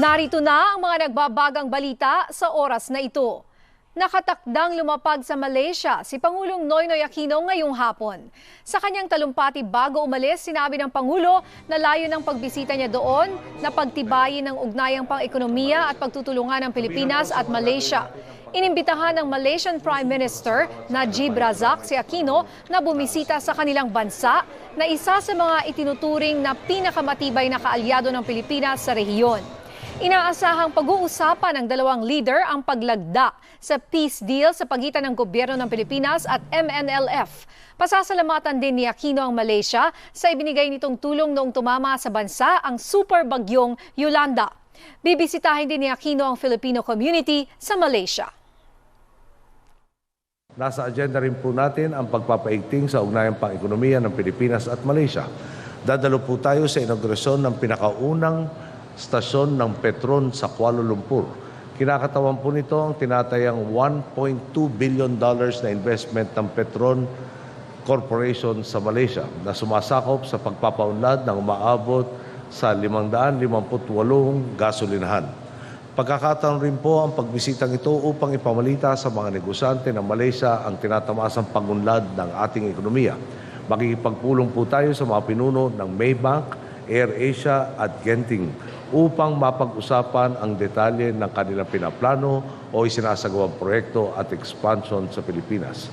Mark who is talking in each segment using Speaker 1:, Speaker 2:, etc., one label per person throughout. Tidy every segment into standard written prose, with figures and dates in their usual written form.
Speaker 1: Narito na ang mga nagbabagang balita sa oras na ito. Nakatakdang lumapag sa Malaysia si Pangulong Noynoy Aquino ngayong hapon. Sa kanyang talumpati bago umalis, sinabi ng Pangulo na layo ng pagbisita niya doon na pagtibayin ng ugnayang pang-ekonomiya at pagtutulungan ng Pilipinas at Malaysia. Inimbitahan ng Malaysian Prime Minister Najib Razak si Aquino na bumisita sa kanilang bansa na isa sa mga itinuturing na pinakamatibay na kaalyado ng Pilipinas sa rehiyon. Inaasahang pag-uusapan ng dalawang leader ang paglagda sa peace deal sa pagitan ng gobyerno ng Pilipinas at MNLF. Pasasalamatan din ni Aquino ang Malaysia sa ibinigay nitong tulong noong tumama sa bansa ang super bagyong Yolanda. Bibisitahin din ni Aquino ang Filipino community sa Malaysia.
Speaker 2: Nasa agenda rin po natin ang pagpapaigting sa ugnayang pang-ekonomiya ng Pilipinas at Malaysia. Dadalo po tayo sa inaugurasyon ng pinakaunang stasyon ng Petron sa Kuala Lumpur. Kinakatawan po nito ang tinatayang $1.2 billion na investment ng Petron Corporation sa Malaysia na sumasakop sa pagpapaunlad ng umaabot sa 558 gasolinahan. Pagkakataon rin po ang pagbisitang ito upang ipamalita sa mga negosyante ng Malaysia ang tinatamasang pagunlad ng ating ekonomiya. Makikipagpulong po tayo sa mga pinuno ng Maybank, AirAsia at Genting upang mapag-usapan ang detalye ng kanilang pinaplano o isinasagawang proyekto at expansion sa Pilipinas.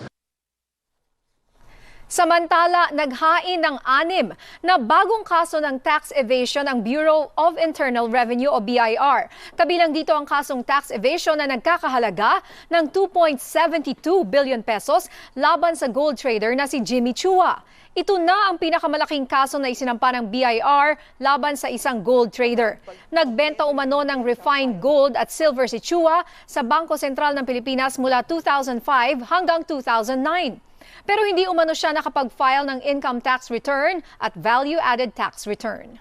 Speaker 1: Samantala, naghain ng 6 na bagong kaso ng tax evasion ang Bureau of Internal Revenue o BIR. Kabilang dito ang kasong tax evasion na nagkakahalaga ng 2.72 billion pesos laban sa gold trader na si Jimmy Chua. Ito na ang pinakamalaking kaso na isinampa ng BIR laban sa isang gold trader. Nagbenta umano ng refined gold at silver si Chua sa Bangko Sentral ng Pilipinas mula 2005 hanggang 2009. Pero hindi umano siya nakapag-file ng income tax return at value-added tax return.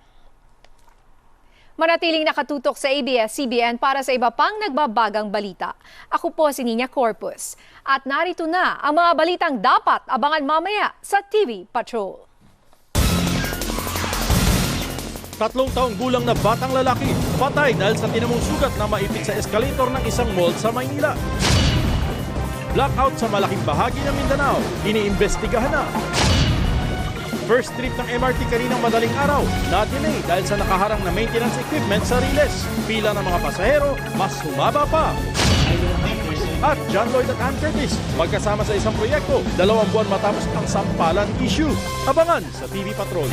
Speaker 1: Manatiling nakatutok sa ABS-CBN para sa iba pang nagbabagang balita. Ako po si Nina Corpus. At narito na ang mga balitang dapat abangan mamaya sa TV Patrol.
Speaker 3: 3 taong gulang na batang lalaki patay dahil sa tinamong sugat na maipit sa eskalator ng isang mall sa Maynila. Blackout sa malaking bahagi ng Mindanao, iniimbestigahan na. First trip ng MRT kaninang madaling araw, na-delay dahil sa nakaharang na maintenance equipment sa Riles. Pila ng mga pasahero, mas humaba pa. At John Lloyd at Ann Curtis, magkasama sa isang proyekto, 2 buwan matapos ang sampalan issue. Abangan sa TV Patrol.